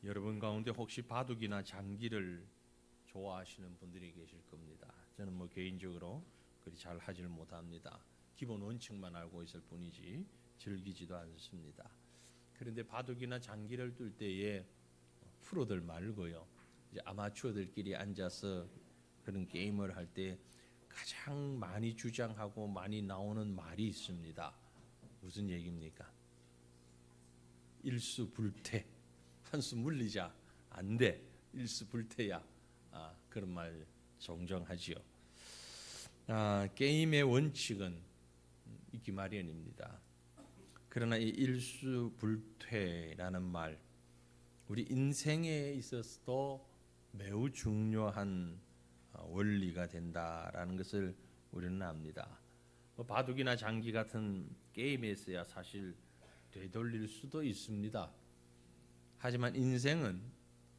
여러분 가운데 혹시 바둑이나 장기를 좋아하시는 분들이 계실 겁니다. 저는 개인적으로 그리 잘 하지를 못합니다. 기본 원칙만 알고 있을 뿐이지 즐기지도 않습니다. 그런데 바둑이나 장기를 둘 때에 프로들 말고요, 이제 아마추어들끼리 앉아서 그런 게임을 할 때 가장 많이 주장하고 많이 나오는 말이 있습니다. 무슨 얘기입니까? 일수불퇴. 한수 물리자 안 돼. 일수불퇴야. 그런 말 종종 하지요. 게임의 원칙은 있기 마련입니다. 그러나 이 일수불퇴라는 말, 우리 인생에 있어서도 매우 중요한 원리가 된다라는 것을 우리는 압니다. 바둑이나 장기 같은 게임에서야 사실 되돌릴 수도 있습니다. 하지만 인생은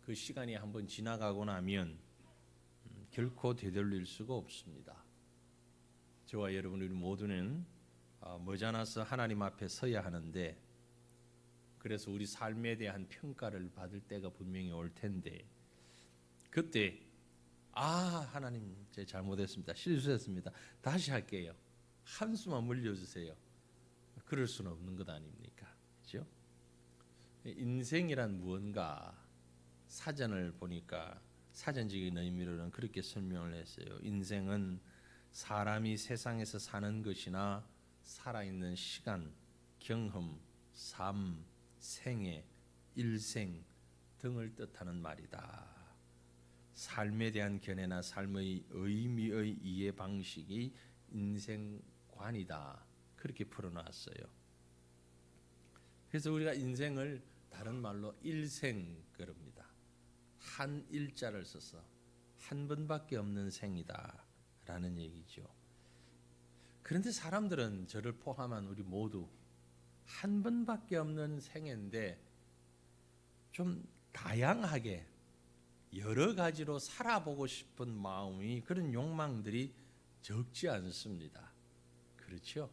그 시간이 한번 지나가고 나면 결코 되돌릴 수가 없습니다. 저와 여러분 우리 모두는 머지않아서 하나님 앞에 서야 하는데, 그래서 우리 삶에 대한 평가를 받을 때가 분명히 올 텐데, 그때 하나님 제 잘못했습니다. 실수했습니다. 다시 할게요. 한수만 물려주세요. 그럴 수는 없는 것 아닙니까? 그렇죠? 인생이란 무언가, 사전을 보니까 사전적인 의미로는 그렇게 설명을 했어요. 인생은 사람이 세상에서 사는 것이나 살아있는 시간, 경험, 삶, 생애, 일생 등을 뜻하는 말이다. 삶에 대한 견해나 삶의 의미의 이해 방식이 인생관이다. 그렇게 풀어놨어요. 그래서 우리가 인생을 다른 말로 일생 그럽니다. 한 일자를 써서 한 번밖에 없는 생이다 라는 얘기죠. 그런데 사람들은 저를 포함한 우리 모두 한 번밖에 없는 생인데 좀 다양하게 여러 가지로 살아보고 싶은 마음이, 그런 욕망들이 적지 않습니다. 그렇죠?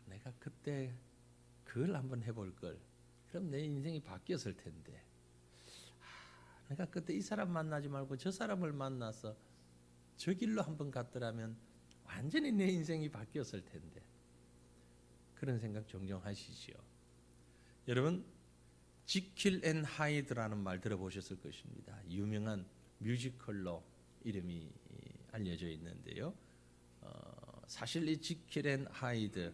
내가 그때 그걸 한번 해볼 걸. 그럼 내 인생이 바뀌었을 텐데. 내가 그때 이 사람 만나지 말고 저 사람을 만나서 저 길로 한번 갔더라면 완전히 내 인생이 바뀌었을 텐데. 그런 생각 종종 하시죠. 여러분, 지킬 앤 하이드라는 말 들어보셨을 것입니다. 유명한 뮤지컬로 이름이 알려져 있는데요. 사실 이 지킬 앤 하이드는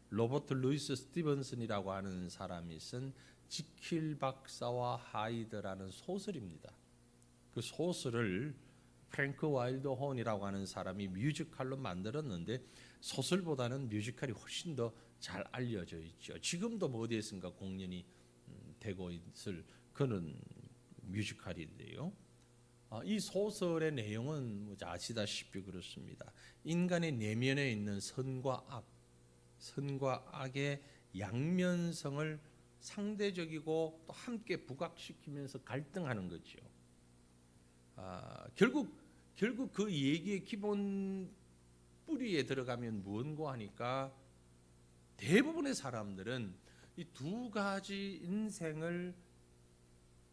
로버트 루이스 스티븐슨이라고 하는 사람이 쓴 지킬 박사와 하이드라는 소설입니다. 그 소설을 프랭크 와일드 혼이라고 하는 사람이 뮤지컬로 만들었는데, 소설보다는 뮤지컬이 훨씬 더 잘 알려져 있죠. 지금도 어디에선가 공연이 되고 있을 그런 뮤지컬인데요. 이 소설의 내용은 아시다시피 그렇습니다. 인간의 내면에 있는 선과 악의 양면성을 상대적이고 또 함께 부각시키면서 갈등하는 거죠. 결국 그 얘기의 기본 뿌리에 들어가면 무언고 하니까 대부분의 사람들은 이 두 가지 인생을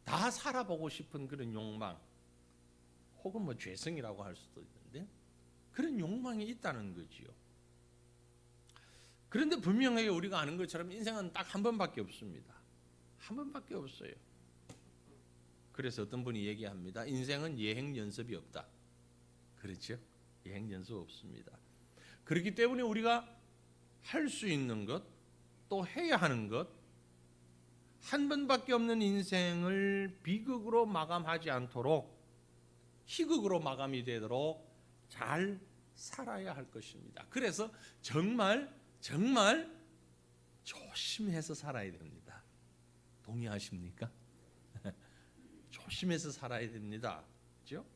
다 살아보고 싶은 그런 욕망, 혹은 죄성이라고 할 수도 있는데, 그런 욕망이 있다는 거지요. 그런데 분명하게 우리가 아는 것처럼 인생은 딱 한 번밖에 없습니다. 한 번밖에 없어요. 그래서 어떤 분이 얘기합니다. 인생은 예행 연습이 없다. 그렇죠? 예행 연습 없습니다. 그렇기 때문에 우리가 할 수 있는 것, 또 해야 하는 것, 한 번밖에 없는 인생을 비극으로 마감하지 않도록, 희극으로 마감이 되도록 잘 살아야 할 것입니다. 그래서 정말 조심해서 살아야 됩니다. 동의하십니까? 조심해서 살아야 됩니다. 그렇죠?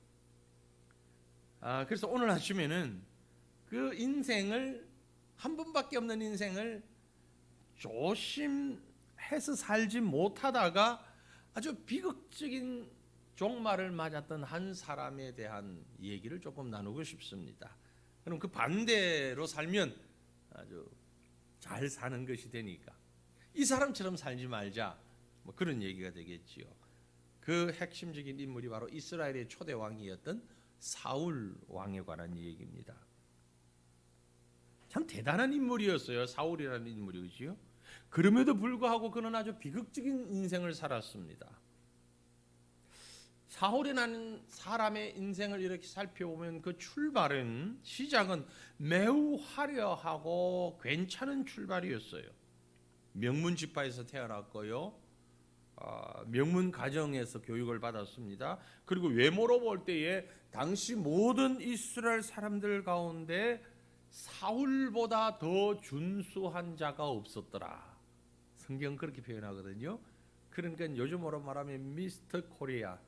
그래서 오늘 아침에는 그 인생을, 한 번밖에 없는 인생을 조심해서 살지 못하다가 아주 비극적인 종말을 맞았던 한 사람에 대한 얘기를 조금 나누고 싶습니다. 그럼 그 반대로 살면 아주 잘 사는 것이 되니까 이 사람처럼 살지 말자, 뭐 그런 얘기가 되겠지요. 그 핵심적인 인물이 바로 이스라엘의 초대 왕이었던 사울 왕에 관한 얘기입니다. 참 대단한 인물이었어요. 사울이라는 인물이, 그렇지요? 그럼에도 불구하고 그는 아주 비극적인 인생을 살았습니다. 사울이라는 사람의 인생을 이렇게 살펴보면 그 시작은 매우 화려하고 괜찮은 출발이었어요. 명문 지파에서 태어났고요. 명문 가정에서 교육을 받았습니다. 그리고 외모로 볼 때에 당시 모든 이스라엘 사람들 가운데 사울보다 더 준수한 자가 없었더라. 성경 그렇게 표현하거든요. 그러니까 요즘으로 말하면 미스터 코리아.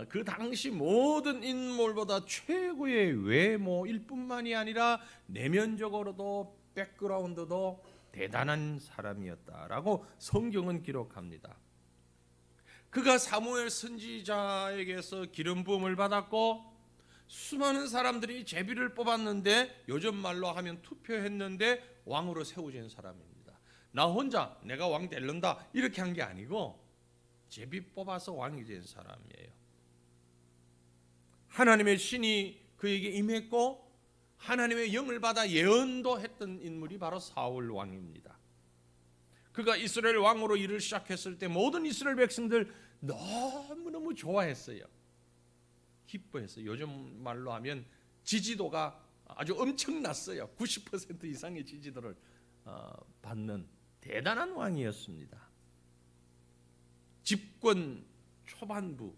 그 당시 모든 인물보다 최고의 외모일 뿐만이 아니라 내면적으로도 백그라운드도 대단한 사람이었다라고 성경은 기록합니다. 그가 사무엘 선지자에게서 기름 부음을 받았고 수많은 사람들이 제비를 뽑았는데 요즘 말로 하면 투표했는데 왕으로 세워진 사람입니다. 나 혼자 내가 왕 될른다 이렇게 한 게 아니고 제비 뽑아서 왕이 된 사람이에요. 하나님의 신이 그에게 임했고 하나님의 영을 받아 예언도 했던 인물이 바로 사울 왕입니다. 그가 이스라엘 왕으로 일을 시작했을 때 모든 이스라엘 백성들 너무너무 좋아했어요. 기뻐했어요. 요즘 말로 하면 지지도가 아주 엄청났어요. 90% 이상의 지지도를 받는 대단한 왕이었습니다. 집권 초반부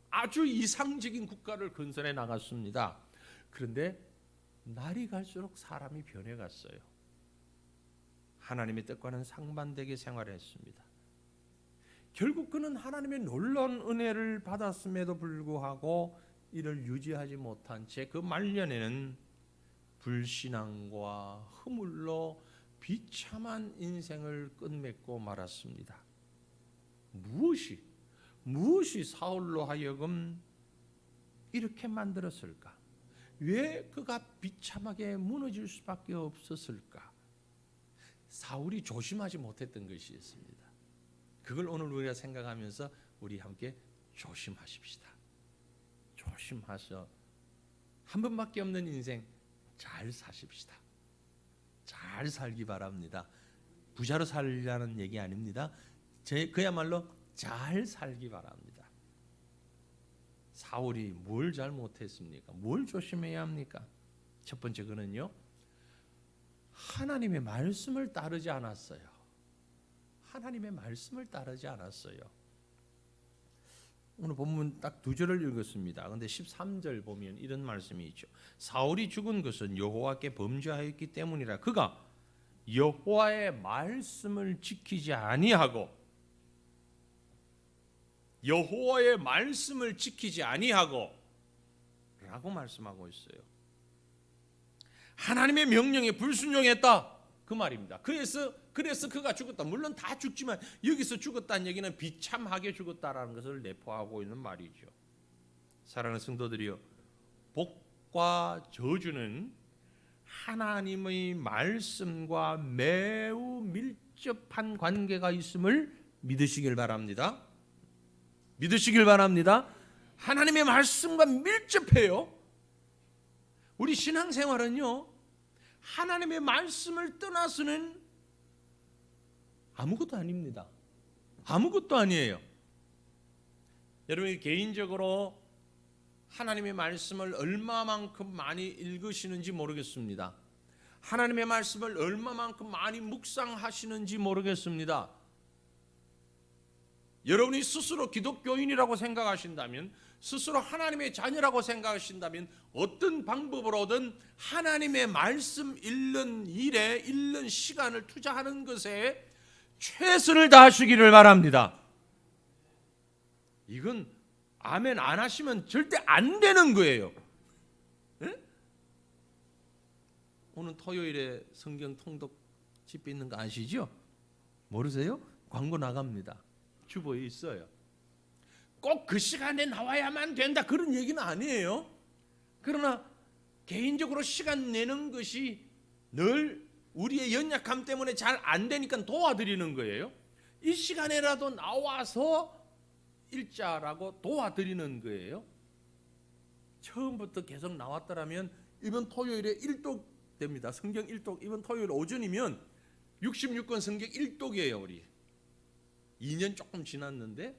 아주 이상적인 국가를 건설해 나갔습니다. 그런데 날이 갈수록 사람이 변해갔어요. 하나님의 뜻과는 상반되게 생활했습니다. 결국 그는 하나님의 놀라운 은혜를 받았음에도 불구하고 이를 유지하지 못한 채 그 말년에는 불신앙과 허물로 비참한 인생을 끝맺고 말았습니다. 무엇이 사울로 하여금 이렇게 만들었을까? 왜 그가 비참하게 무너질 수밖에 없었을까? 사울이 조심하지 못했던 것이 있습니다. 그걸 오늘 우리가 생각하면서 우리 함께 조심하십시다. 조심하셔. 한 번밖에 없는 인생 잘 사십시다. 잘 살기 바랍니다. 부자로 살려는 얘기 아닙니다. 그야말로 잘 살기 바랍니다. 사울이 뭘 잘못했습니까? 뭘 조심해야 합니까? 첫 번째 그는요, 하나님의 말씀을 따르지 않았어요. 하나님의 말씀을 따르지 않았어요. 오늘 본문 딱 두 절을 읽었습니다. 그런데 13절 보면 이런 말씀이 있죠. 사울이 죽은 것은 여호와께 범죄하였기 때문이라. 그가 여호와의 말씀을 지키지 아니하고 라고 말씀하고 있어요. 하나님의 명령에 불순종했다 그 말입니다. 그래서 그가 죽었다. 물론 다 죽지만 여기서 죽었다는 얘기는 비참하게 죽었다라는 것을 내포하고 있는 말이죠. 사랑하는 성도들이요, 복과 저주는 하나님의 말씀과 매우 밀접한 관계가 있음을 믿으시길 바랍니다. 하나님의 말씀과 밀접해요. 우리 신앙생활은요, 하나님의 말씀을 떠나서는 아무것도 아닙니다. 아무것도 아니에요. 여러분이 개인적으로 하나님의 말씀을 얼마만큼 많이 읽으시는지 모르겠습니다. 하나님의 말씀을 얼마만큼 많이 묵상하시는지 모르겠습니다. 여러분이 스스로 기독교인이라고 생각하신다면, 스스로 하나님의 자녀라고 생각하신다면 어떤 방법으로든 하나님의 말씀 읽는 일에, 읽는 시간을 투자하는 것에 최선을 다하시기를 바랍니다. 이건 아멘 안 하시면 절대 안 되는 거예요. 네? 오늘 토요일에 성경 통독 집회 있는 거 아시죠? 모르세요? 광고 나갑니다. 주보에 있어요. 꼭 그 시간에 나와야만 된다 그런 얘기는 아니에요. 그러나 개인적으로 시간 내는 것이 늘 우리의 연약함 때문에 잘 안 되니까 도와드리는 거예요. 이 시간에라도 나와서 읽자라고 도와드리는 거예요. 처음부터 계속 나왔더라면 이번 토요일에 1독 됩니다. 성경 1독. 이번 토요일 오전이면 66권 성경 1독이에요. 우리 2년 조금 지났는데,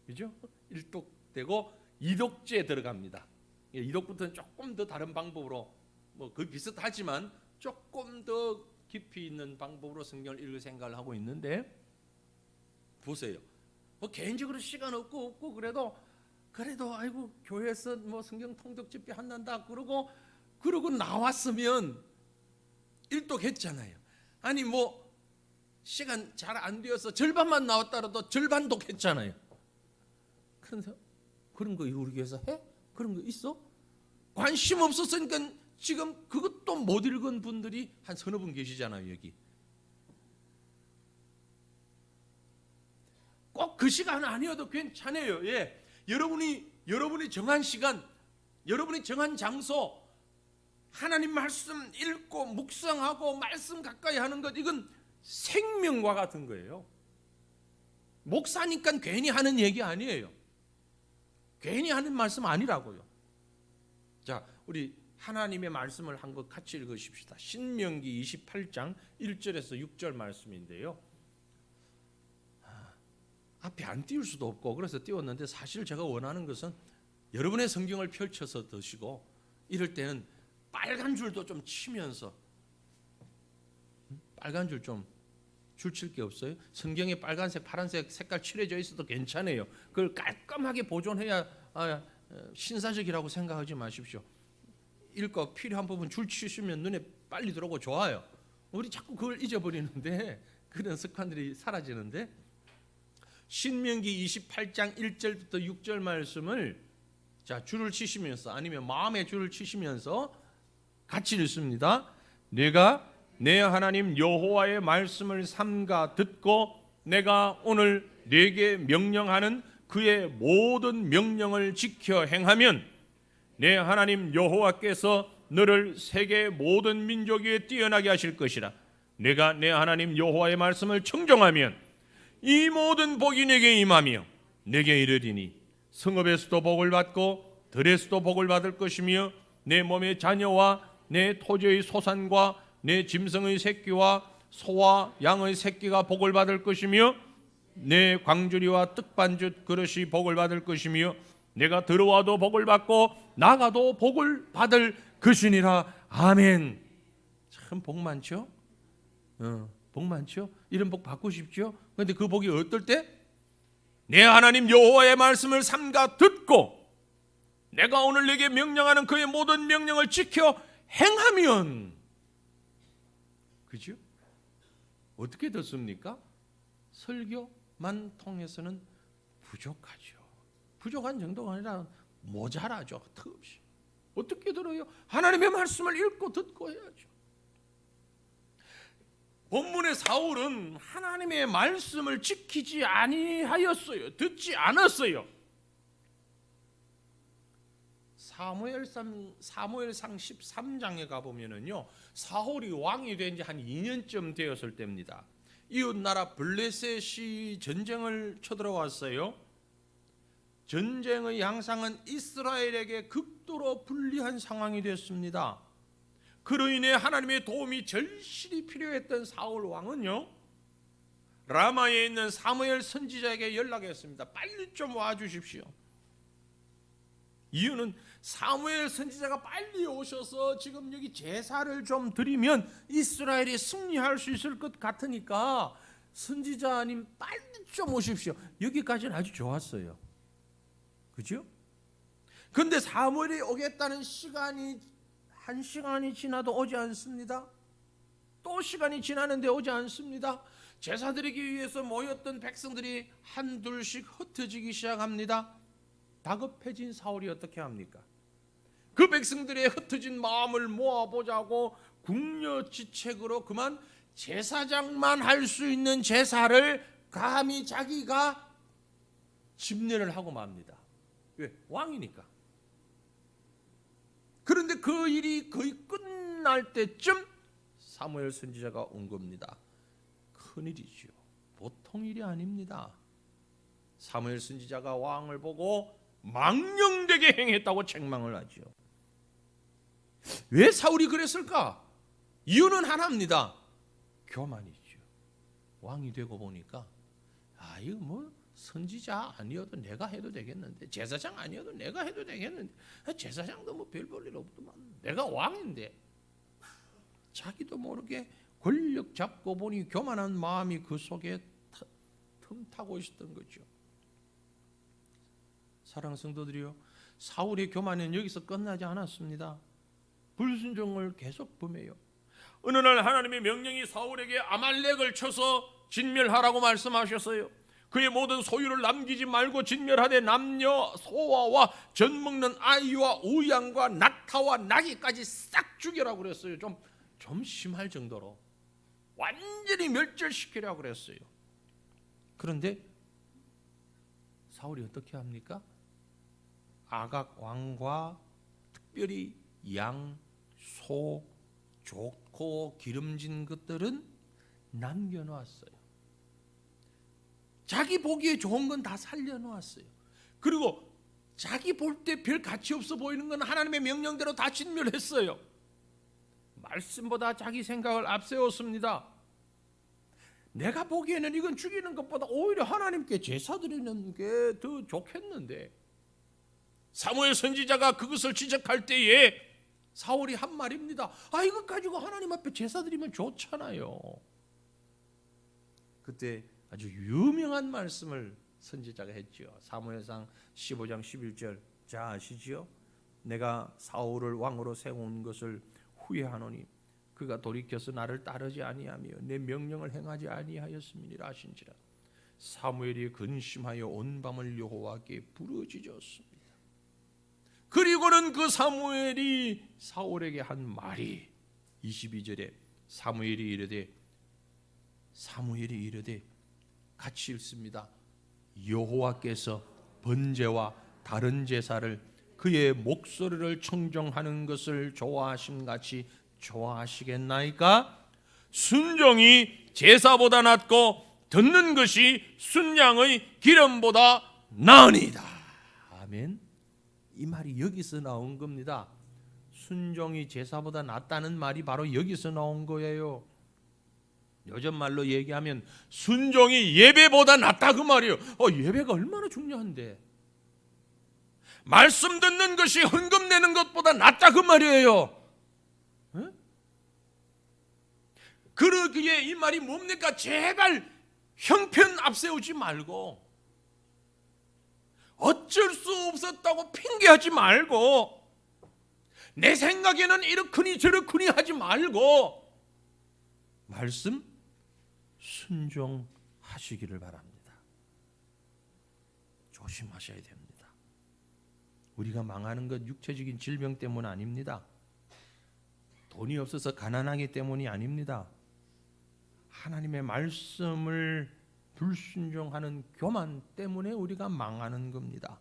그죠? 1독 되고 2독째 들어갑니다. 2독부터는 조금 더 다른 방법으로, 뭐 거의 비슷하지만 조금 더 깊이 있는 방법으로 성경을 읽을 생각을 하고 있는데, 보세요. 뭐 개인적으로 시간 없고 그래도 아이고 교회에서 뭐 성경 통독 집회 한단다 그러고 나왔으면 1독 했잖아요. 아니 뭐 시간 잘 안 되어서 절반만 나왔다라도 절반 독했잖아요. 그런데 그런 거 우리 교회에서 해? 그런 거 있어? 관심 없었으니까 지금 그것도 못 읽은 분들이 한 서너 분 계시잖아요. 여기 꼭 그 시간 아니어도 괜찮아요. 예, 여러분이 정한 시간, 여러분이 정한 장소, 하나님 말씀 읽고 묵상하고 말씀 가까이 하는 것, 이건 생명과 같은 거예요. 목사니까 괜히 하는 얘기 아니에요. 괜히 하는 말씀 아니라고요. 자, 우리 하나님의 말씀을 한 것 같이 읽으십시다. 신명기 28장 1절에서 6절 말씀인데요. 앞에 안 띄울 수도 없고 그래서 띄웠는데, 사실 제가 원하는 것은 여러분의 성경을 펼쳐서 드시고 이럴 때는 빨간 줄도 좀 치면서, 빨간 줄 좀 칠 게 없어요? 성경에 빨간색, 파란색 색깔 칠해져 있어도 괜찮아요. 그걸 깔끔하게 보존해야 신사적이라고 생각하지 마십시오. 읽고 필요한 부분 줄 치시면 눈에 빨리 들어오고 좋아요. 우리 자꾸 그걸 잊어버리는데, 그런 습관들이 사라지는데, 신명기 28장 1절부터 6절 말씀을 자 줄을 치시면서, 아니면 마음에 줄을 치시면서 같이 읽습니다. 내가 내 하나님 여호와의 말씀을 삼가 듣고 내가 오늘 네게 명령하는 그의 모든 명령을 지켜 행하면 내 하나님 여호와께서 너를 세계 모든 민족 위에 뛰어나게 하실 것이라. 내가 내 하나님 여호와의 말씀을 청종하면 이 모든 복이 내게 임하며 내게 이르리니 성읍에서도 복을 받고 들에서도 복을 받을 것이며 내 몸의 자녀와 내 토지의 소산과 내 짐승의 새끼와 소와 양의 새끼가 복을 받을 것이며 내 광주리와 떡반죽 그릇이 복을 받을 것이며 내가 들어와도 복을 받고 나가도 복을 받을 것이니라. 아멘. 참 복 많죠? 복 많죠? 이런 복 받고 싶죠? 그런데 그 복이 어떨 때? 내 하나님 여호와의 말씀을 삼가 듣고 내가 오늘 내게 명령하는 그의 모든 명령을 지켜 행하면. 그죠? 어떻게 듣습니까? 설교만 통해서는 부족하죠. 부족한 정도가 아니라 모자라죠. 턱없이. 어떻게 들어요? 하나님의 말씀을 읽고 듣고 해야죠. 본문의 사울은 하나님의 말씀을 지키지 아니하였어요. 듣지 않았어요. 사무엘상 13장에 가보면은요, 사울이 왕이 된 지 한 2년쯤 되었을 때입니다. 이웃나라 블레셋이 전쟁을 쳐들어왔어요. 전쟁의 양상은 이스라엘에게 극도로 불리한 상황이 됐습니다. 그로 인해 하나님의 도움이 절실히 필요했던 사울 왕은요, 라마에 있는 사무엘 선지자에게 연락했습니다. 빨리 좀 와주십시오. 이유는 사무엘 선지자가 빨리 오셔서 지금 여기 제사를 좀 드리면 이스라엘이 승리할 수 있을 것 같으니까 선지자님 빨리 좀 오십시오. 여기까지는 아주 좋았어요. 그죠? 그런데 사무엘이 오겠다는 시간이 1시간이 지나도 오지 않습니다. 또 시간이 지나는데 오지 않습니다. 제사 드리기 위해서 모였던 백성들이 한둘씩 흩어지기 시작합니다. 다급해진 사울이 어떻게 합니까? 그 백성들의 흩어진 마음을 모아보자고 궁여지책으로 그만 제사장만 할 수 있는 제사를 감히 자기가 집례를 하고 맙니다. 왜? 왕이니까. 그런데 그 일이 거의 끝날 때쯤 사무엘 선지자가 온 겁니다. 큰일이죠. 보통 일이 아닙니다. 사무엘 선지자가 왕을 보고 망령되게 행했다고 책망을 하죠. 왜 사울이 그랬을까? 이유는 하나입니다. 교만이죠. 왕이 되고 보니까 이거 뭐 선지자 아니어도 내가 해도 되겠는데, 제사장 아니어도 내가 해도 되겠는데, 제사장도 뭐 별 볼 일 없더만, 내가 왕인데. 자기도 모르게 권력 잡고 보니 교만한 마음이 그 속에 틈타고 있었던 거죠. 사랑하는 성도들이요, 사울의 교만은 여기서 끝나지 않았습니다. 불순종을 계속 범해요. 어느 날 하나님의 명령이 사울에게 아말렉을 쳐서 진멸하라고 말씀하셨어요. 그의 모든 소유를 남기지 말고 진멸하되 남녀 소아와 젖 먹는 아이와 우양과 낙타와 나귀까지 싹 죽여라고 그랬어요. 좀 심할 정도로 완전히 멸절시키라고 그랬어요. 그런데 사울이 어떻게 합니까? 아각 왕과 특별히 양, 소, 좋고 기름진 것들은 남겨놓았어요. 자기 보기에 좋은 건 다 살려놓았어요. 그리고 자기 볼 때 별 가치 없어 보이는 건 하나님의 명령대로 다 진멸했어요. 말씀보다 자기 생각을 앞세웠습니다. 내가 보기에는 이건 죽이는 것보다 오히려 하나님께 제사 드리는 게 더 좋겠는데, 사무엘 선지자가 그것을 지적할 때에 사울이 한 말입니다. 이것 가지고 하나님 앞에 제사 드리면 좋잖아요. 그때 아주 유명한 말씀을 선지자가 했죠. 사무엘상 15장 11절. 자 아시지요? 내가 사울을 왕으로 세운 것을 후회하노니 그가 돌이켜서 나를 따르지 아니하며 내 명령을 행하지 아니하였음이니라 하신지라. 사무엘이 근심하여 온 밤을 여호와께 부르짖었습니다. 그리고는 그 사무엘이 사울에게 한 말이 22절에 사무엘이 이르되 같이 읽습니다. 여호와께서 번제와 다른 제사를 그의 목소리를 청정하는 것을 좋아하심 같이 좋아하시겠나이까? 순종이 제사보다 낫고 듣는 것이 순양의 기름보다 나으니이다. 아멘. 이 말이 여기서 나온 겁니다. 순종이 제사보다 낫다는 말이 바로 여기서 나온 거예요. 요즘 말로 얘기하면 순종이 예배보다 낫다 그 말이에요. 예배가 얼마나 중요한데, 말씀 듣는 것이 헌금 내는 것보다 낫다 그 말이에요. 그러기에 이 말이 뭡니까? 제발 형편 앞세우지 말고, 어쩔 수 없었다고 핑계하지 말고, 내 생각에는 이렇거니 저렇거니 하지 말고 말씀 순종하시기를 바랍니다. 조심하셔야 됩니다. 우리가 망하는 것 육체적인 질병 때문 아닙니다. 돈이 없어서 가난하기 때문이 아닙니다. 하나님의 말씀을 불순종하는 교만 때문에 우리가 망하는 겁니다.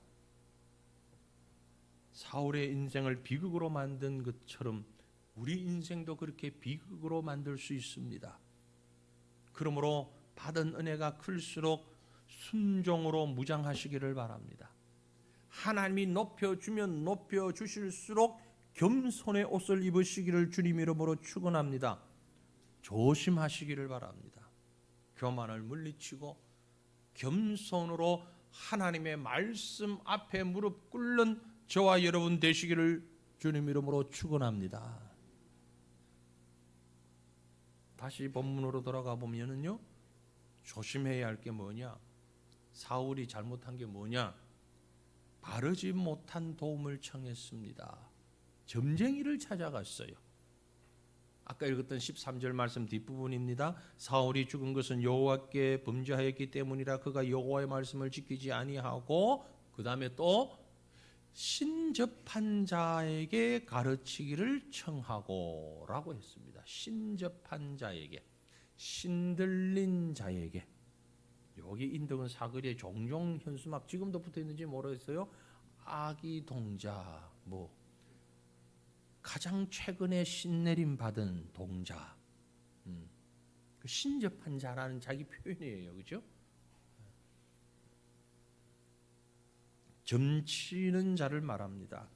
사울의 인생을 비극으로 만든 것처럼 우리 인생도 그렇게 비극으로 만들 수 있습니다. 그러므로 받은 은혜가 클수록 순종으로 무장하시기를 바랍니다. 하나님이 높여주면 높여주실수록 겸손의 옷을 입으시기를 주님 이름으로 축원합니다. 조심하시기를 바랍니다. 교만을 물리치고 겸손으로 하나님의 말씀 앞에 무릎 꿇는 저와 여러분 되시기를 주님 이름으로 축원합니다. 다시 본문으로 돌아가 보면은요, 조심해야 할 게 뭐냐? 사울이 잘못한 게 뭐냐? 바르지 못한 도움을 청했습니다. 점쟁이를 찾아갔어요. 아까 읽었던 13절 말씀 뒷부분입니다. 사울이 죽은 것은 여호와께 범죄하였기 때문이라 그가 여호와의 말씀을 지키지 아니하고, 그 다음에 또 신접한 자에게 가르치기를 청하고 라고 했습니다. 신접한 자에게, 신들린 자에게. 여기 인덕은 사거리에 종종 현수막 지금도 붙어있는지 모르겠어요. 아기 동자, 가장 최근에 신내림 받은 동자, 신접한 자라는 자기 표현이에요. 그죠? 점치는 자를 말합니다.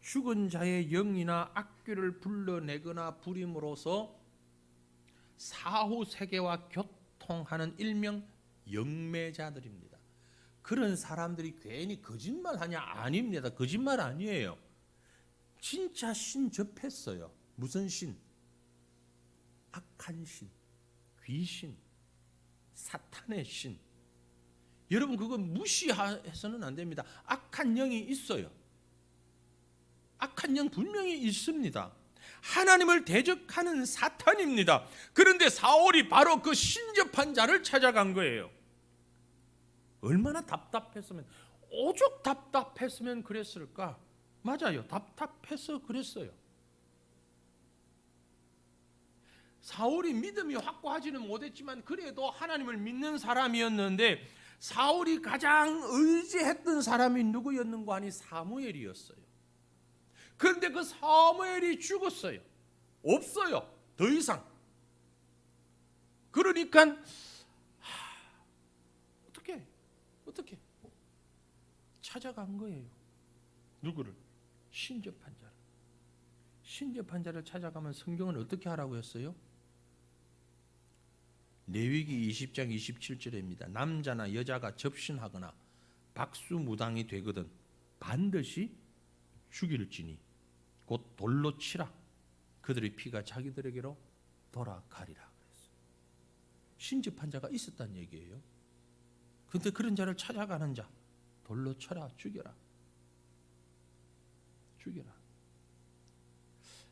죽은 자의 영이나 악귀를 불러내거나 부림으로써 사후 세계와 교통하는 일명 영매자들입니다. 그런 사람들이 괜히 거짓말하냐? 아닙니다. 거짓말 아니에요. 진짜 신 접했어요. 무슨 신? 악한 신, 귀신, 사탄의 신. 여러분 그거 무시해서는 안 됩니다. 악한 영이 있어요. 악한 영 분명히 있습니다. 하나님을 대적하는 사탄입니다. 그런데 사울이 바로 그 신접한 자를 찾아간 거예요. 얼마나 답답했으면, 오죽 답답했으면 그랬을까? 맞아요. 답답해서 그랬어요. 사울이 믿음이 확고하지는 못했지만 그래도 하나님을 믿는 사람이었는데, 사울이 가장 의지했던 사람이 누구였는가 하니 사무엘이었어요. 그런데 그 사무엘이 죽었어요. 없어요. 더 이상. 그러니까 어떻게 찾아간 거예요. 누구를? 신접한 자를. 신접한 자를 찾아가면 성경은 어떻게 하라고 했어요? 레위기 20장 27절입니다. 남자나 여자가 접신하거나 박수무당이 되거든 반드시 죽일지니 곧 돌로 치라. 그들의 피가 자기들에게로 돌아가리라. 그랬어요. 신접한 자가 있었다는 얘기예요. 그런데 그런 자를 찾아가는 자, 돌로 쳐라, 죽여라. 죽여라.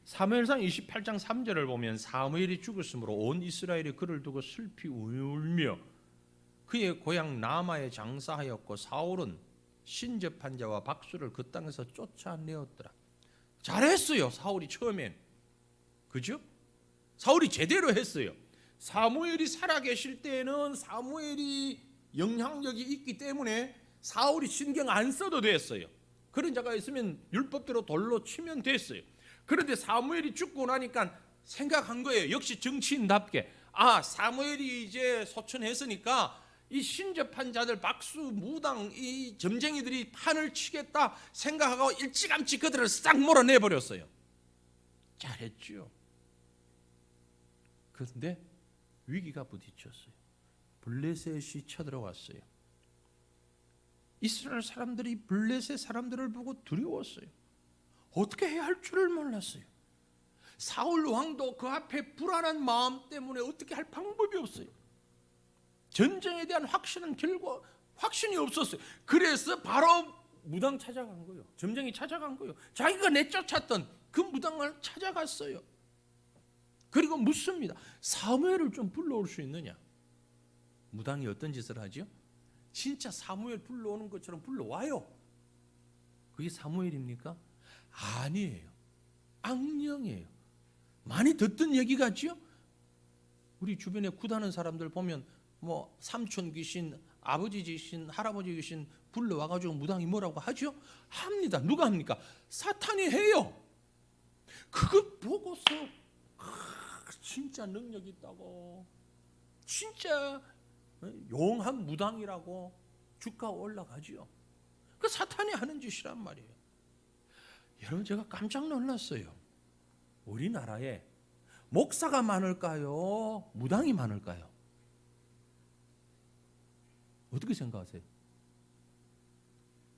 사무엘상 28장 3절을 보면 사무엘이 죽었으므로 온 이스라엘이 그를 두고 슬피 울며 그의 고향 라마에 장사하였고 사울은 신접한 자와 박수를 그 땅에서 쫓아내었더라. 잘했어요. 사울이 처음엔. 그죠? 사울이 제대로 했어요. 사무엘이 살아계실 때에는 사무엘이 영향력이 있기 때문에 사울이 신경 안 써도 됐어요. 그런 자가 있으면 율법대로 돌로 치면 됐어요. 그런데 사무엘이 죽고 나니까 생각한 거예요. 역시 정치인답게. 사무엘이 이제 소천했으니까 이 신접한 자들 박수 무당 이 점쟁이들이 판을 치겠다 생각하고 일찌감치 그들을 싹 몰아내버렸어요. 잘했죠. 그런데 위기가 부딪혔어요. 블레셋이 쳐들어왔어요. 이스라엘 사람들이 블레셋 사람들을 보고 두려웠어요. 어떻게 해야 할 줄을 몰랐어요. 사울 왕도 그 앞에 불안한 마음 때문에 어떻게 할 방법이 없어요. 전쟁에 대한 확신이 없었어요. 그래서 바로 무당 찾아간 거예요. 점쟁이 찾아간 거예요. 자기가 내쫓았던 그 무당을 찾아갔어요. 그리고 묻습니다. 사무엘을 좀 불러올 수 있느냐? 무당이 어떤 짓을 하죠? 진짜 사무엘 불러오는 것처럼 불러와요. 그게 사무엘입니까? 아니에요. 악령이에요. 많이 듣던 얘기 같죠? 우리 주변에 굿하는 사람들 보면 뭐 삼촌 귀신, 아버지 귀신, 할아버지 귀신 불러와가지고 무당이 뭐라고 하죠? 합니다. 누가 합니까? 사탄이 해요. 그거 보고서 진짜 능력 있다고, 진짜 용한 무당이라고 주가 올라가지요. 그 사탄이 하는 짓이란 말이에요. 여러분 제가 깜짝 놀랐어요. 우리나라에 목사가 많을까요? 무당이 많을까요? 어떻게 생각하세요?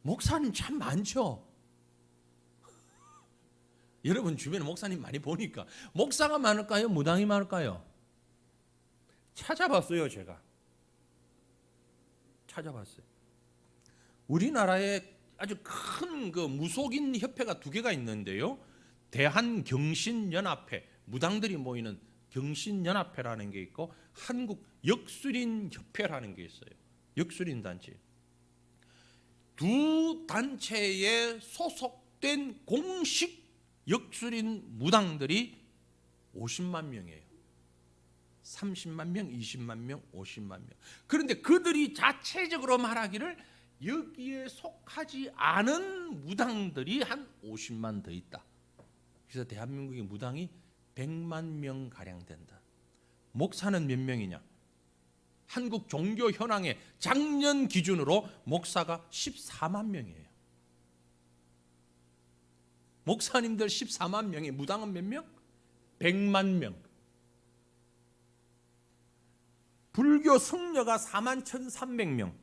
목사님 참 많죠? 여러분 주변에 목사님 많이 보니까 목사가 많을까요? 무당이 많을까요? 찾아봤어요. 제가 찾아봤어요. 우리나라에 아주 큰 그 무속인 협회가 두 개가 있는데요. 대한경신연합회, 무당들이 모이는 경신연합회라는 게 있고 한국 역술인협회라는 게 있어요. 역술인 단체. 두 단체에 소속된 공식 역술인 무당들이 50만 명이에요. 30만 명, 20만 명, 50만 명. 그런데 그들이 자체적으로 말하기를 여기에 속하지 않은 무당들이 한 50만 더 있다. 그래서 대한민국의 무당이 100만 명 가량 된다. 목사는 몇 명이냐? 한국 종교 현황의 작년 기준으로 목사가 14만 명이에요. 목사님들 14만 명이 무당은 몇 명? 100만 명. 불교 성녀가 41,300명.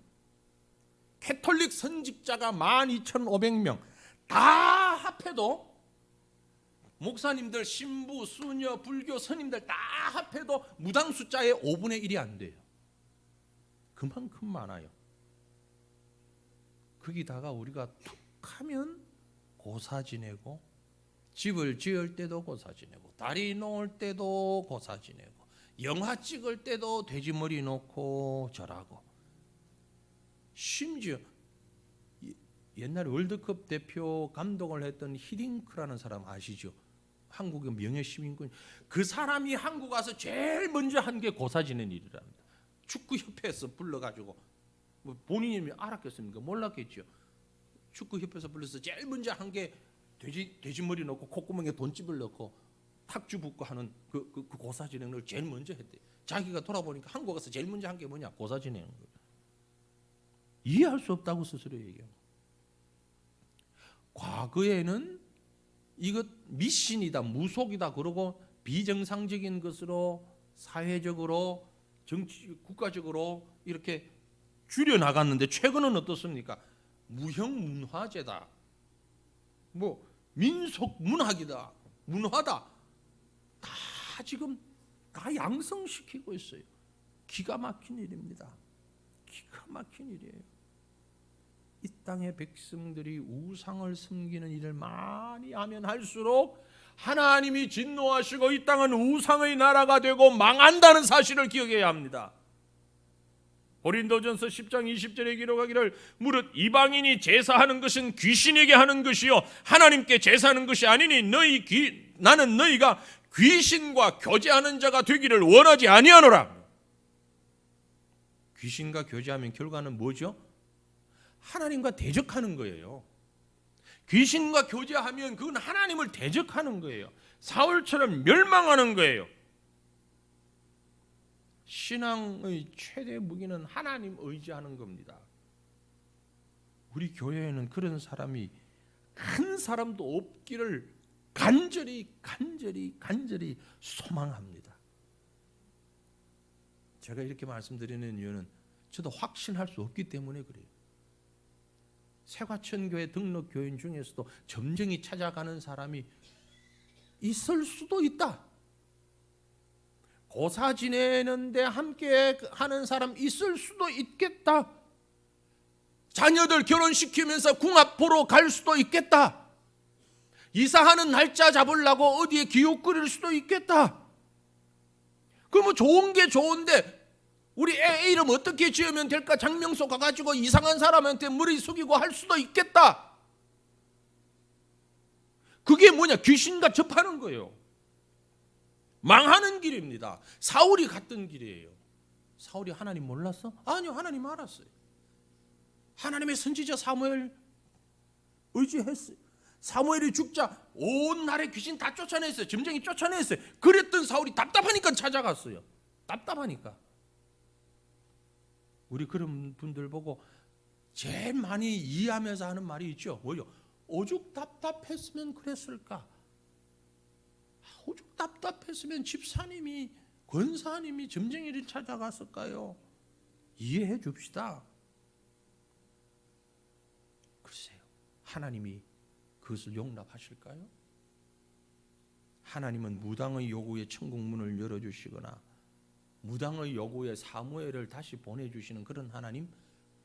캐톨릭 선직자가 12,500명. 다 합해도 목사님들, 신부, 수녀, 불교 스님들 다 합해도 무당 숫자의 5분의 1이 안 돼요. 그만큼 많아요. 거기다가 우리가 툭 하면 고사 지내고, 집을 지을 때도 고사 지내고, 다리 놓을 때도 고사 지내고, 영화 찍을 때도 돼지머리 놓고 절하고, 심지어 옛날에 월드컵 대표 감독을 했던 히딩크라는 사람 아시죠? 한국의 명예시민군. 그 사람이 한국 와서 제일 먼저 한 게 고사 지낸 일이랍니다. 축구협회에서 불러가지고, 뭐 본인이 알았겠습니까? 몰랐겠죠. 축구협회에서 불러서 제일 먼저 한 게 돼지머리 넣고 콧구멍에 돈집을 넣고 탁주 붓고 하는 그 고사 진행을 제일 먼저 했대. 자기가 돌아보니까 한국 와서 제일 먼저 한 게 뭐냐? 고사 진행인 거예요. 이해할 수 없다고 스스로 얘기해요. 과거에는 이것 미신이다, 무속이다 그러고 비정상적인 것으로 사회적으로 정치 국가적으로 이렇게 줄여 나갔는데, 최근은 어떻습니까? 무형문화재다, 뭐 민속 문학이다, 문화다, 다 지금 다 양성시키고 있어요. 기가 막힌 일입니다. 기가 막힌 일이에요. 이 땅의 백성들이 우상을 섬기는 일을 많이 하면 할수록 하나님이 진노하시고 이 땅은 우상의 나라가 되고 망한다는 사실을 기억해야 합니다. 고린도전서 10장 20절에 기록하기를 무릇 이방인이 제사하는 것은 귀신에게 하는 것이요 하나님께 제사하는 것이 아니니 나는 너희가 귀신과 교제하는 자가 되기를 원하지 아니하노라. 귀신과 교제하면 결과는 뭐죠? 하나님과 대적하는 거예요. 귀신과 교제하면 그건 하나님을 대적하는 거예요. 사울처럼 멸망하는 거예요. 신앙의 최대 무기는 하나님 의지하는 겁니다. 우리 교회에는 그런 사람이 한 사람도 없기를 간절히 소망합니다. 제가 이렇게 말씀드리는 이유는 저도 확신할 수 없기 때문에 그래요. 새과천교회 등록 교인 중에서도 점쟁이 찾아가는 사람이 있을 수도 있다. 고사 지내는데 함께 하는 사람 있을 수도 있겠다. 자녀들 결혼시키면서 궁합 보러 갈 수도 있겠다. 이사하는 날짜 잡으려고 어디에 기웃 거릴 수도 있겠다. 그러면 좋은 게 좋은데 우리 애 이름 어떻게 지으면 될까? 장명소 가가지고 이상한 사람한테 머리 숙이고 할 수도 있겠다. 그게 뭐냐? 귀신과 접하는 거예요. 망하는 길입니다. 사울이 갔던 길이에요. 사울이 하나님 몰랐어? 아니요, 하나님 알았어요. 하나님의 선지자 사무엘 의지했어요. 사무엘이 죽자 온 나라의 귀신 다 쫓아냈어요. 점쟁이 쫓아냈어요. 그랬던 사울이 답답하니까 찾아갔어요. 답답하니까. 우리 그런 분들 보고 제일 많이 이해하면서 하는 말이 있죠. 뭐요? 오죽 답답했으면 그랬을까? 오죽 답답했으면 집사님이, 권사님이 점쟁이를 찾아갔을까요? 이해해 줍시다. 글쎄요, 하나님이 그것을 용납하실까요? 하나님은 무당의 요구에 천국 문을 열어주시거나 무당의 요구에 사무엘을 다시 보내주시는 그런 하나님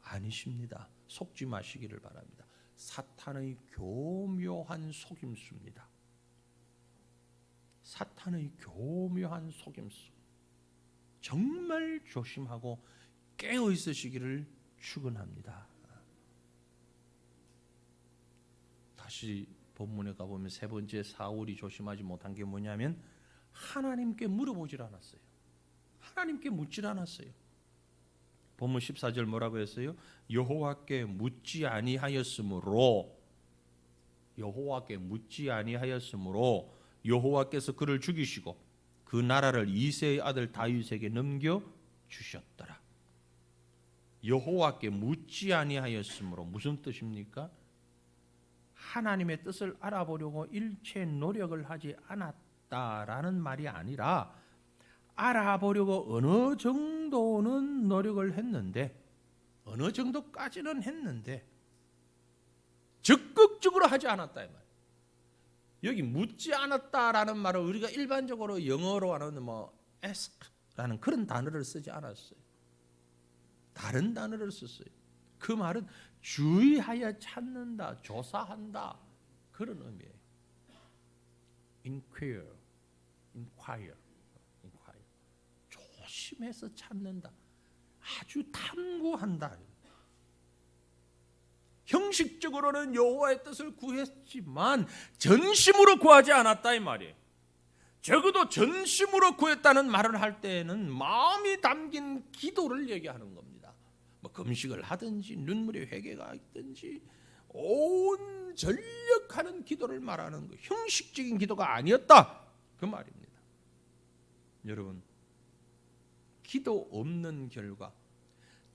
아니십니다. 속지 마시기를 바랍니다. 사탄의 교묘한 속임수입니다. 사탄의 교묘한 속임수. 정말 조심하고 깨어 있으시기를 축원합니다. 다시 본문에 가보면 세 번째 사울이 조심하지 못한 게 뭐냐면 하나님께 물어보질 않았어요. 하나님께 묻질 않았어요. 본문 14절 뭐라고 했어요? 여호와께 묻지 아니하였으므로 여호와께서 그를 죽이시고 그 나라를 이새의 아들 다윗에게 넘겨 주셨더라. 여호와께 묻지 아니하였으므로 무슨 뜻입니까? 하나님의 뜻을 알아보려고 일체 노력을 하지 않았다라는 말이 아니라 알아보려고 어느 정도는 노력을 했는데 어느 정도까지는 했는데 적극적으로 하지 않았다 이 말. 여기 묻지 않았다라는 말을 우리가 일반적으로 영어로 하는 ask라는 그런 단어를 쓰지 않았어요. 다른 단어를 썼어요. 그 말은 주의하여 찾는다, 조사한다 그런 의미예요. inquire. 조심해서 찾는다. 아주 탐구한다. 형식적으로는 여호와의 뜻을 구했지만 전심으로 구하지 않았다 이 말이에요. 적어도 전심으로 구했다는 말을 할 때에는 마음이 담긴 기도를 얘기하는 겁니다. 금식을 하든지 눈물의 회개가 있든지 온 전력하는 기도를 말하는 거. 형식적인 기도가 아니었다 그 말입니다. 여러분, 기도 없는 결과,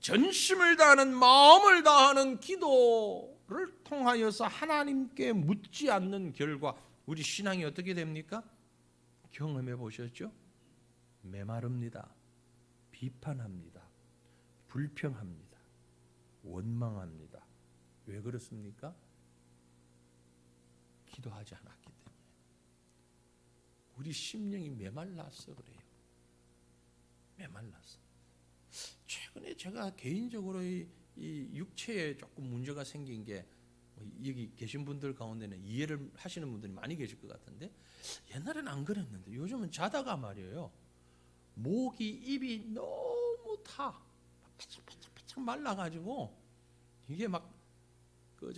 전심을 다하는 마음을 다하는 기도를 통하여서 하나님께 묻지 않는 결과 우리 신앙이 어떻게 됩니까? 경험해 보셨죠? 메마릅니다. 비판합니다. 불평합니다. 원망합니다. 왜 그렇습니까? 기도하지 않았기 때문에. 우리 심령이 메말라서 그래요. 메말라서. 최근에 제가 개인적으로 이 육체에 조금 문제가 생긴 게 여기 계신 분들 가운데는 이해를 하시는 분들이 많이 계실 것 같은데 옛날에는 안 그랬는데 요즘은 자다가 말이에요. 목이 입이 너무 타. 바짝 말라가지고 이게 막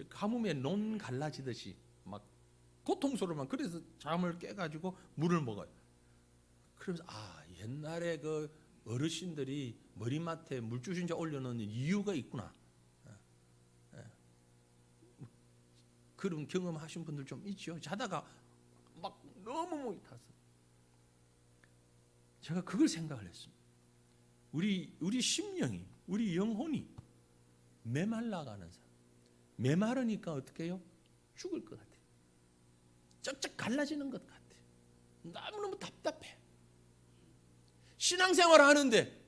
가뭄에 논 갈라지듯이 막 고통스러워만 그래서 잠을 깨가지고 물을 먹어요. 그러면서 옛날에 그 어르신들이 머리맡에 물주신자 올려놓는 이유가 있구나. 그런 경험하신 분들 좀 있죠. 자다가 막 너무 목이 타서 제가 그걸 생각을 했습니다. 우리 심령이, 우리 영혼이 메말라가는 사람. 메마르니까 어떻게 해요? 죽을 것 같아요. 쩍쩍 갈라지는 것 같아요. 너무너무 답답해. 신앙생활을 하는데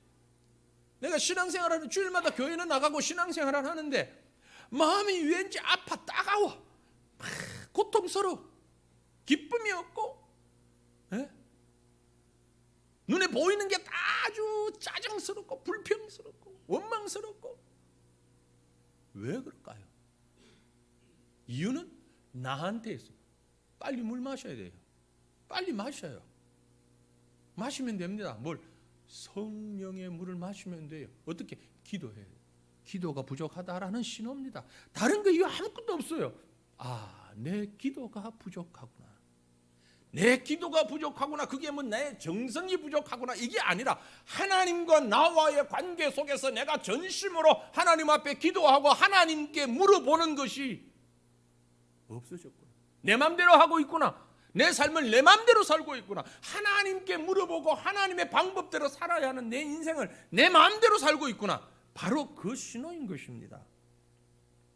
내가 신앙생활을 주일마다 교회는 나가고 신앙생활을 하는데 마음이 왠지 아파 따가워 고통스러워 기쁨이 없고 눈에 보이는 게 아주 짜증스럽고 불평스럽고 원망스럽고 왜 그럴까요? 이유는 나한테 있어요. 빨리 물 마셔야 돼요. 빨리 마셔요. 마시면 됩니다. 뭘? 성령의 물을 마시면 돼요. 어떻게? 기도해요. 기도가 부족하다라는 신호입니다. 다른 거 이유 아무것도 없어요. 내 기도가 부족하구나. 내 기도가 부족하구나. 그게 내 정성이 부족하구나. 이게 아니라 하나님과 나와의 관계 속에서 내가 전심으로 하나님 앞에 기도하고 하나님께 물어보는 것이 없어졌구나. 내 맘대로 하고 있구나. 내 삶을 내 맘대로 살고 있구나. 하나님께 물어보고 하나님의 방법대로 살아야 하는 내 인생을 내 마음대로 살고 있구나. 바로 그 신호인 것입니다.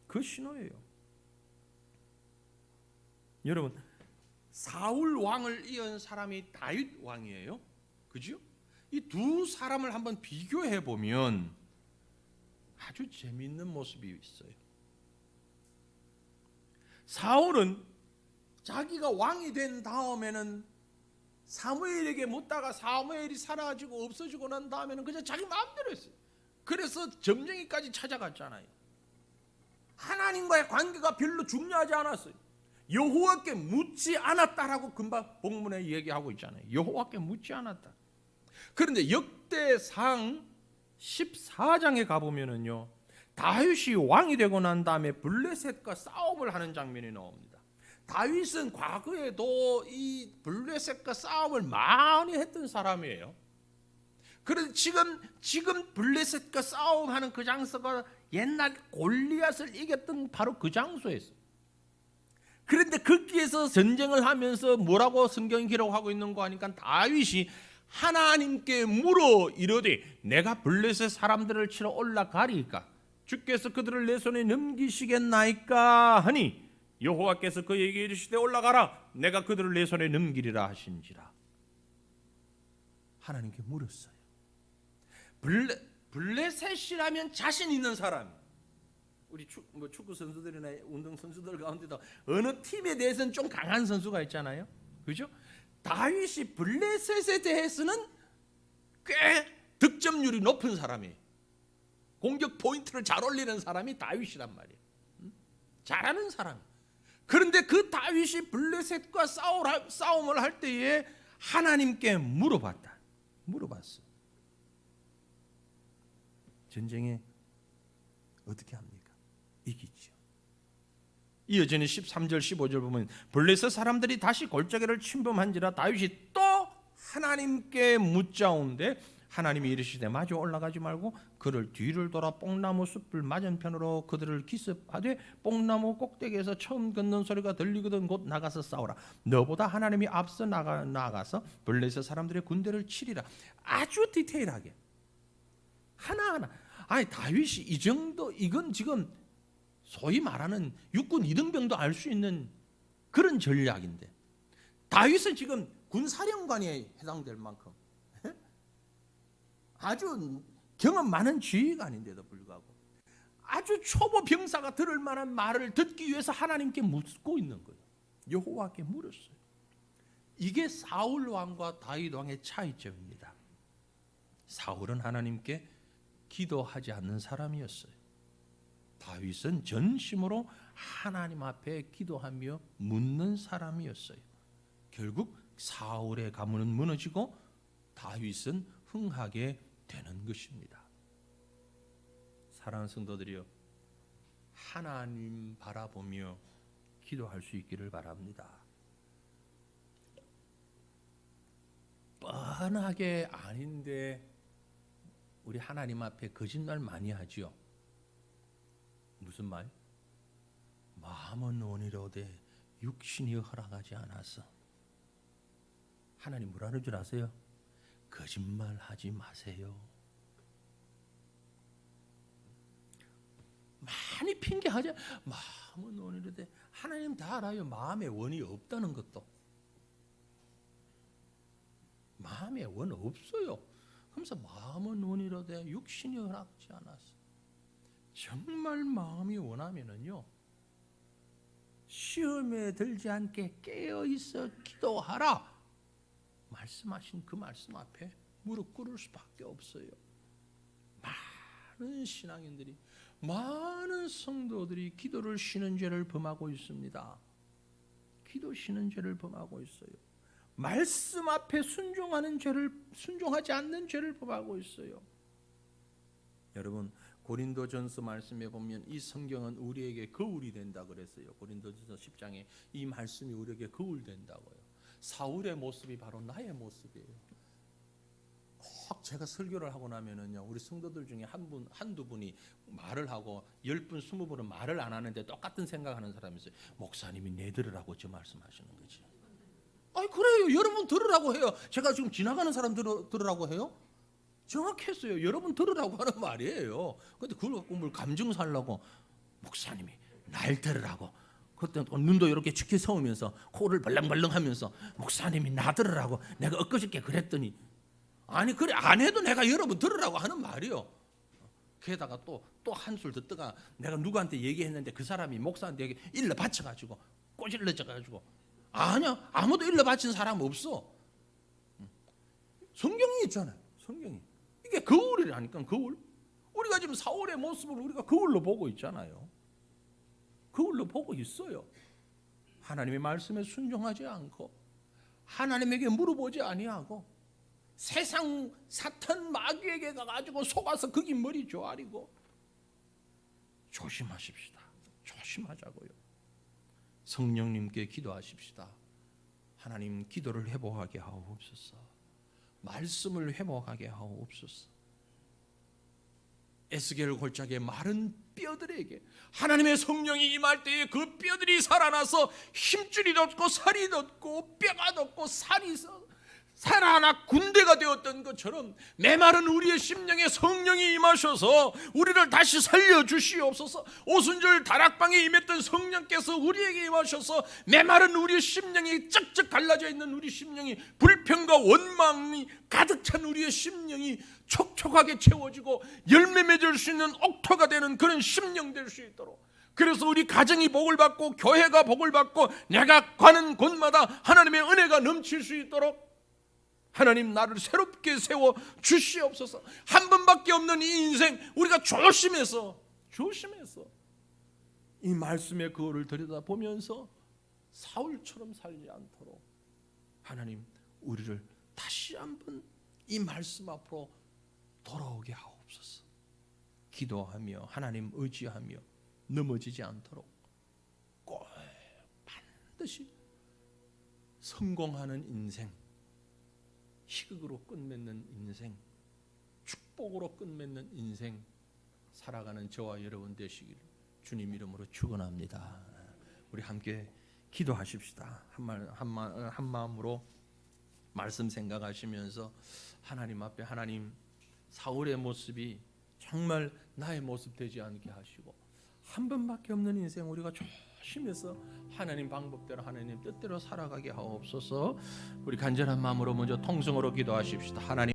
그 신호예요. 여러분, 사울 왕을 이은 사람이 다윗 왕이에요. 그죠? 이 두 사람을 한번 비교해 보면 아주 재미있는 모습이 있어요. 사울은 자기가 왕이 된 다음에는 사무엘에게 묻다가 사무엘이 사라지고 없어지고 난 다음에는 그냥 자기 마음대로 했어요. 그래서 점령이까지 찾아갔잖아요. 하나님과의 관계가 별로 중요하지 않았어요. 여호와께 묻지 않았다라고 금방 본문에 얘기하고 있잖아요. 여호와께 묻지 않았다. 그런데 역대상 14장에 가보면은요, 다윗이 왕이 되고 난 다음에 블레셋과 싸움을 하는 장면이 나옵니다. 다윗은 과거에도 이 블레셋과 싸움을 많이 했던 사람이에요. 그래서 지금 블레셋과 싸움하는 그 장소가 옛날 골리앗을 이겼던 바로 그 장소였어요. 그런데 거기에서 전쟁을 하면서 뭐라고 성경이 기록하고 있는 거 하니까 다윗이 하나님께 물어 이르되 내가 블레셋 사람들을 치러 올라가리까 주께서 그들을 내 손에 넘기시겠나이까 하니 여호와께서 그에게 이르시되 올라가라 내가 그들을 내 손에 넘기리라 하신지라. 하나님께 물었어요. 블레셋이라면 자신 있는 사람, 우리 축구 선수들이나 운동 선수들 가운데도 어느 팀에 대해서는 좀 강한 선수가 있잖아요, 그죠? 다윗이 블레셋에 대해서는 꽤 득점률이 높은 사람이에요. 공격 포인트를 잘 올리는 사람이 다윗이란 말이에요. 잘하는 사람. 그런데 그 다윗이 블레셋과 싸움을 할 때에 하나님께 물어봤어. 전쟁에 어떻게 합니까? 이기죠. 이어지는 13절 15절 보면 블레셋 사람들이 다시 골짜기를 침범한지라 다윗이 또 하나님께 묻자온데 하나님이 이르시되 마주 올라가지 말고 그를 뒤를 돌아 뽕나무 숲을 맞은편으로 그들을 기습하되 뽕나무 꼭대기에서 처음 걷는 소리가 들리거든 곧 나가서 싸우라. 너보다 하나님이 앞서 나가서 블레셋 사람들의 군대를 치리라. 아주 디테일하게 하나하나. 아니 다윗이 이 정도, 이건 지금 소위 말하는 육군 이등병도 알 수 있는 그런 전략인데 다윗은 지금 군사령관에 해당될 만큼 아주 경험 많은 지휘관인데도 불구하고 아주 초보 병사가 들을 만한 말을 듣기 위해서 하나님께 묻고 있는 거예요. 여호와께 물었어요. 이게 사울 왕과 다윗 왕의 차이점입니다. 사울은 하나님께 기도하지 않는 사람이었어요. 다윗은 전심으로 하나님 앞에 기도하며 묻는 사람이었어요. 결국 사울의 가문은 무너지고 다윗은 흥하게 되는 것입니다. 사랑하는 성도들이여, 하나님 바라보며 기도할 수 있기를 바랍니다. 뻔하게 아닌데 우리 하나님 앞에 거짓말 많이 하지요. 무슨 말? 마음은 원이로되 육신이 허락하지 않아서. 하나님 뭐라는 줄 아세요? 거짓말하지 마세요. 많이 핑계하지. 마음은 원이로되 하나님 다 알아요. 마음에 원이 없다는 것도. 마음에 원 없어요. 그러면서 마음은 원이로되 육신이 허락지 않았어. 정말 마음이 원하면은요, 시험에 들지 않게 깨어 있어 기도하라 말씀하신 그 말씀 앞에 무릎 꿇을 수밖에 없어요. 많은 신앙인들이, 많은 성도들이 기도를 쉬는 죄를 범하고 있습니다. 기도 쉬는 죄를 범하고 있어요. 말씀 앞에 순종하지 않는 죄를 범하고 있어요. 여러분, 고린도전서 말씀에 보면 이 성경은 우리에게 거울이 된다 그랬어요. 고린도전서 10장에 이 말씀이 우리에게 거울 된다고요. 사울의 모습이 바로 나의 모습이에요. 꼭 제가 설교를 하고 나면은요, 우리 성도들 중에 한두 분이 말을 하고 10분, 20분은 말을 안 하는데 똑같은 생각하는 사람이 있어요. 목사님이 내 들으라고 저 말씀하시는 거지. 아니 그래요. 여러분 들으라고 해요. 제가 지금 지나가는 사람 들으라고 해요? 정확했어요. 여러분 들으라고 하는 말이에요. 근데 그걸 갖고 뭘 감정 살라고 목사님이 날 들으라고. 그때 눈도 이렇게 치켜 세우면서 코를 벌렁벌렁하면서 목사님이 나 들으라고 내가 엊그저께 그랬더니, 아니 그래 안 해도 내가 여러분 들으라고 하는 말이요. 게다가 또 한술 듣다가 내가 누구한테 얘기했는데 그 사람이 목사한테 일러 바쳐가지고 꼬질러져가지고, 아니야 아무도 일러 바친 사람 없어. 성경이 있잖아요. 성경이 이게 거울이라니까. 거울. 우리가 지금 사울의 모습을 우리가 거울로 보고 있잖아요. 거울로 보고 있어요. 하나님의 말씀에 순종하지 않고 하나님에게 물어보지 아니하고 세상 사탄 마귀에게 가가지고 속아서 거기 머리 조아리고. 조심하십시다. 조심하자고요. 성령님께 기도하십시다. 하나님 기도를 회복하게 하옵소서. 말씀을 회복하게 하옵소서. 에스겔 골짜기의 마른 뼈들에게 하나님의 성령이 임할 때에 그 뼈들이 살아나서 힘줄이 돋고 살이 돋고 뼈가 돋고 살이 살아나 군대가 되었던 것처럼 메마른 우리의 심령에 성령이 임하셔서 우리를 다시 살려주시옵소서. 오순절 다락방에 임했던 성령께서 우리에게 임하셔서 메마른 우리의 심령이 쩍쩍 갈라져 있는 우리 심령이, 불평과 원망이 가득 찬 우리의 심령이 촉촉하게 채워지고 열매 맺을 수 있는 옥토가 되는 그런 심령 될 수 있도록, 그래서 우리 가정이 복을 받고 교회가 복을 받고 내가 가는 곳마다 하나님의 은혜가 넘칠 수 있도록 하나님 나를 새롭게 세워 주시옵소서. 한 번밖에 없는 이 인생 우리가 조심해서 이 말씀의 그거를 들여다보면서 사울처럼 살지 않도록 하나님 우리를 다시 한번 이 말씀 앞으로 돌아오게 하옵소서. 기도하며 하나님 의지하며 넘어지지 않도록 꼭 반드시 성공하는 인생, 희극으로 끝맺는 인생, 축복으로 끝맺는 인생 살아가는 저와 여러분 되시기를 주님 이름으로 축원합니다. 우리 함께 기도하십시다. 한 마음으로 말씀 생각하시면서 하나님 앞에, 하나님 사울의 모습이 정말 나의 모습 되지 않게 하시고 한 번밖에 없는 인생 우리가 조심해서 하나님 방법대로 하나님 뜻대로 살아가게 하옵소서. 우리 간절한 마음으로 먼저 통성으로 기도하십시다. 하나님